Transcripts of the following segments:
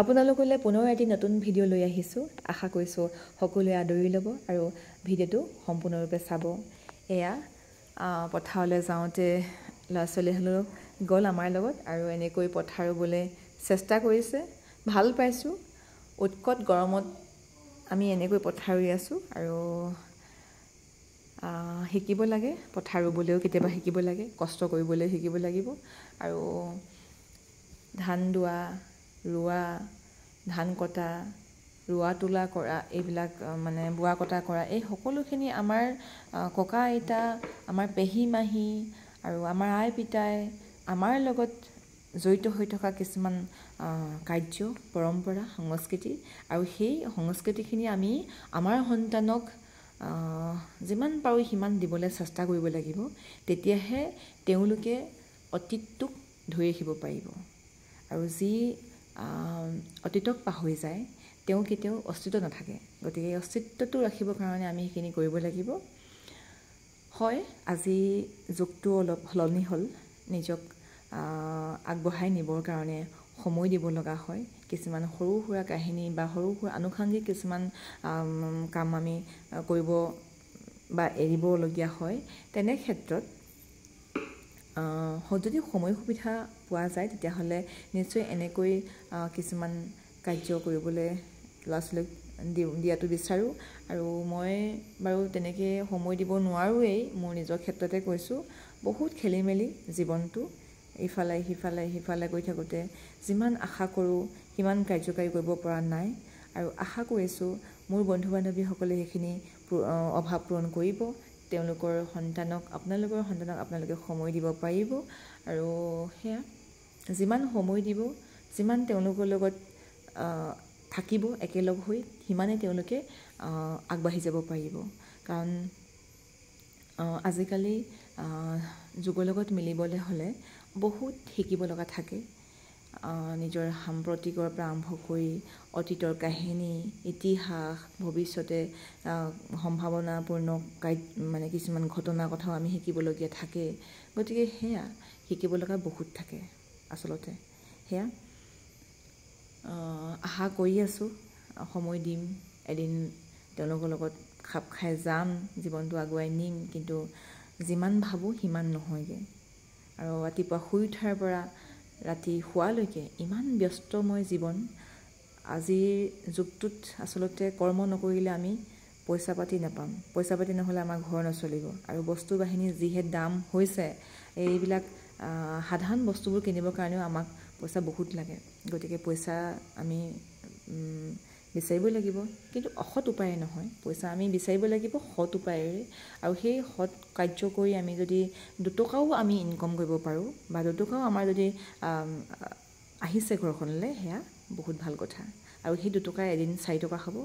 আপোনালোকলৈ পুনৰ এটি নতুন ভিডিঅ' লৈ আহিছোঁ। আশা কৰিছোঁ সকলোৱে আদৰি ল'ব আৰু ভিডিঅ'টো সম্পূৰ্ণৰূপে চাব। এয়া পথাৰলৈ যাওঁতে ল'ৰা ছোৱালীসকলেও গ'ল আমাৰ লগত আৰু এনেকৈ পথাৰ ৰুবলৈ চেষ্টা কৰিছে। ভাল পাইছোঁ। উৎকট গৰমত আমি এনেকৈ পথাৰ ৰুই আছোঁ আৰু শিকিব লাগে। পথাৰ ৰুবলৈও কেতিয়াবা শিকিব লাগে, কষ্ট কৰিবলৈ শিকিব লাগিব। আৰু ধান দোৱা, ৰোৱা, ধান কটা, ৰোৱা তোলা কৰা, এইবিলাক মানে বোৱা কটা কৰা, এই সকলোখিনি আমাৰ ককা আইতা, আমাৰ পেহী মাহী আৰু আমাৰ আই পিতাই আমাৰ লগত জড়িত হৈ থকা কিছুমান কাৰ্য, পৰম্পৰা, সংস্কৃতি, আৰু সেই সংস্কৃতিখিনি আমি আমাৰ সন্তানক যিমান পাৰোঁ সিমান দিবলৈ চেষ্টা কৰিব লাগিব। তেতিয়াহে তেওঁলোকে অতীতটোক ধৰি ৰাখিব পাৰিব। আৰু যি অতীতক পাহৰি যায় তেওঁ কেতিয়াও অস্তিত্ব নাথাকে। গতিকে এই অস্তিত্বটো ৰাখিবৰ কাৰণে আমি সেইখিনি কৰিব লাগিব। হয়, আজি যুগটো অলপ সলনি হ'ল। নিজক আগবঢ়াই নিবৰ কাৰণে সময় দিব লগা হয়। কিছুমান সৰু সুৰা কাহিনী বা সৰু সুৰা আনুষংগিক কিছুমান কাম আমি কৰিব বা এৰিবলগীয়া হয়। তেনে ক্ষেত্ৰত যদি সময় সুবিধা পোৱা যায় তেতিয়াহ'লে নিশ্চয় এনেকৈ কিছুমান কাৰ্য কৰিবলৈ ল'ৰা ছোৱালীক দিয়াটো বিচাৰোঁ। আৰু মই বাৰু তেনেকৈ সময় দিব নোৱাৰোঁৱেই, মোৰ নিজৰ ক্ষেত্ৰতে কৈছোঁ। বহুত খেলি মেলি জীৱনটো, ইফালে সিফালে গৈ থাকোঁতে যিমান আশা কৰোঁ সিমান কাৰ্যকাৰী কৰিব পৰা নাই। আৰু আশা কৰিছোঁ মোৰ বন্ধু বান্ধৱীসকলে সেইখিনি অভাৱ পূৰণ কৰিব। তেওঁলোকৰ সন্তানক, আপোনালোকৰ সন্তানক আপোনালোকে সময় দিব পাৰিব। আৰু সেয়া যিমান সময় দিব, যিমান তেওঁলোকৰ লগত থাকিব একেলগ হৈ, সিমানেই তেওঁলোকে আগবাঢ়ি যাব পাৰিব। কাৰণ আজিকালি যুগৰ লগত মিলিবলৈ হ'লে বহুত শিকিব লগা থাকে। নিজৰ সাম্প্ৰতিকৰ পৰা আৰম্ভ কৰি অতীতৰ কাহিনী, ইতিহাস, ভৱিষ্যতে সম্ভাৱনাপূৰ্ণ মানে কিছুমান ঘটনাৰ কথাও আমি শিকিবলগীয়া থাকে। গতিকে সেয়া শিকিব লগা বহুত থাকে আচলতে। সেয়া আশা কৰি আছোঁ, সময় দিম, এদিন তেওঁলোকৰ লগত খাপ খাই যাম, জীৱনটো আগুৱাই নিম। কিন্তু যিমান ভাবোঁ সিমান নহয়গৈ। আৰু ৰাতিপুৱা শুই উঠাৰ পৰা ৰাতি শোৱালৈকে ইমান ব্যস্তময় জীৱন। আজিৰ যুগটোত আচলতে কৰ্ম নকৰিলে আমি পইচা পাতি নাপাম। পইচা পাতি নহ'লে আমাৰ ঘৰ নচলিব। আৰু বস্তু বাহিনীৰ যিহে দাম হৈছে, এইবিলাক সাধাৰণ বস্তুবোৰ কিনিবৰ কাৰণেও আমাক পইচা বহুত লাগে। গতিকে পইচা আমি বিচাৰিবই লাগিব, কিন্তু অসৎ উপায়েৰে নহয়। পইচা আমি বিচাৰিব লাগিব সৎ উপায়েৰে। আৰু সেই সৎ কাৰ্য কৰি আমি যদি দুটকাও আমি ইনকম কৰিব পাৰোঁ বা দুটকাও আমাৰ যদি আহিছে ঘৰখনলৈ, সেয়া বহুত ভাল কথা। আৰু সেই দুটকাই এদিন 4 টকা হ'ব,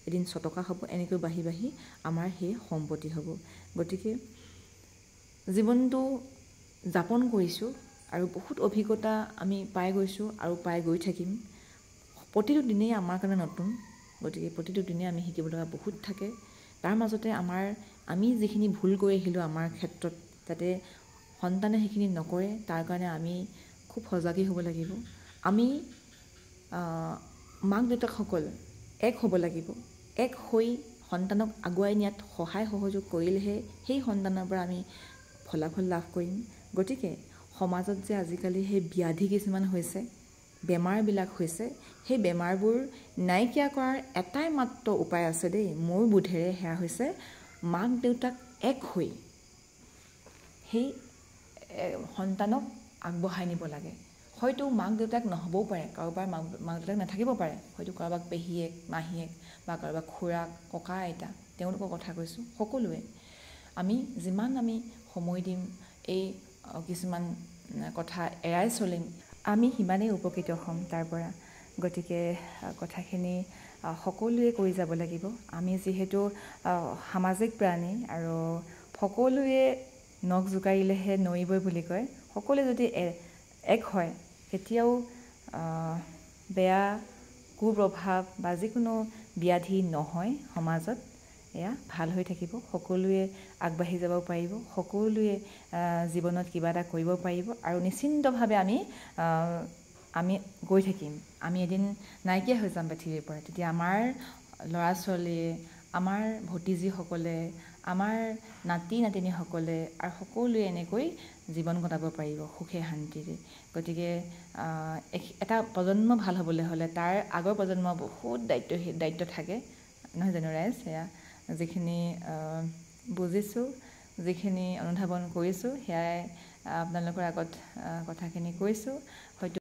এদিন 6 টকা হ'ব, এনেকৈ বাঢ়ি বাঢ়ি আমাৰ সেই সম্পত্তি হ'ব। গতিকে জীৱনটো যাপন কৰিছোঁ আৰু বহুত অভিজ্ঞতা আমি পাই গৈছোঁ আৰু পাই গৈ থাকিম। প্ৰতিটো দিনেই আমাৰ কাৰণে নতুন। গতিকে প্ৰতিটো দিনেই আমি শিকিব লগা বহুত থাকে। তাৰ মাজতে আমি যিখিনি ভুল কৰি আহিলোঁ আমাৰ ক্ষেত্ৰত, যাতে সন্তানে সেইখিনি নকৰে, তাৰ কাৰণে আমি খুব সজাগী হ'ব লাগিব। আমি মাক দেউতাকসকল এক হ'ব লাগিব। এক হৈ সন্তানক আগুৱাই নিয়াত সহায় সহযোগ কৰিলেহে সেই সন্তানৰ পৰা আমি ফলাফল লাভ কৰিম। গতিকে সমাজত যে আজিকালি সেই ব্যাধি কিছুমান হৈছে, বেমাৰবিলাক হৈছে, সেই বেমাৰবোৰ নাইকিয়া কৰাৰ এটাই মাত্ৰ উপায় আছে দেই, মোৰ বোধেৰে। সেয়া হৈছে মাক দেউতাক এক হৈ সেই সন্তানক আগবঢ়াই নিব লাগে। হয়তো মাক দেউতাক নহ'বও পাৰে, কাৰোবাৰ মাক দেউতাক নাথাকিব পাৰে, হয়তো কাৰোবাক পেহীয়েক, মাহীয়েক বা কাৰোবাক খুৰাক, ককা আইতা, তেওঁলোকৰ কথা কৈছোঁ। সকলোৱে যিমান আমি সময় দিম, এই কিছুমান কথা এৰাই চলিম, আমি সিমানেই উপকৃত হ'ম তাৰ পৰা। গতিকে কথাখিনি সকলোৱে কৰি যাব লাগিব। আমি যিহেতু সামাজিক প্ৰাণী, আৰু সকলোৱে নখ জোকাৰিলেহে নৈ বয় বুলি কয়। সকলোৱে যদি এক হয়, কেতিয়াও বেয়া কুপ্ৰভাৱ বা যিকোনো ব্যাধি নহয় সমাজত। এয়া ভাল হৈ থাকিব, সকলোৱে আগবাঢ়ি যাব পাৰিব, সকলোৱে জীৱনত কিবা এটা কৰিব পাৰিব, আৰু নিশ্চিন্তভাৱে আমি গৈ থাকিম। আমি এদিন নাইকিয়া হৈ যাম পৃথিৱীৰ পৰা, তেতিয়া আমাৰ ল'ৰা ছোৱালীয়ে, আমাৰ ভতিজীসকলে, আমাৰ নাতি নাতিনীসকলে আৰু সকলোৱে এনেকৈ জীৱন কটাব পাৰিব সুখে শান্তিৰে। গতিকে এটা প্ৰজন্ম ভাল হ'বলৈ হ'লে তাৰ আগৰ প্ৰজন্ম বহুত দায়িত্ব থাকে, নহয় জানো ৰাইজ? সেয়া যিখিনি বুজিছোঁ, যিখিনি অনুধাৱন কৰিছোঁ, সেয়াই আপোনালোকৰ আগত কথাখিনি কৈছোঁ। হয়তো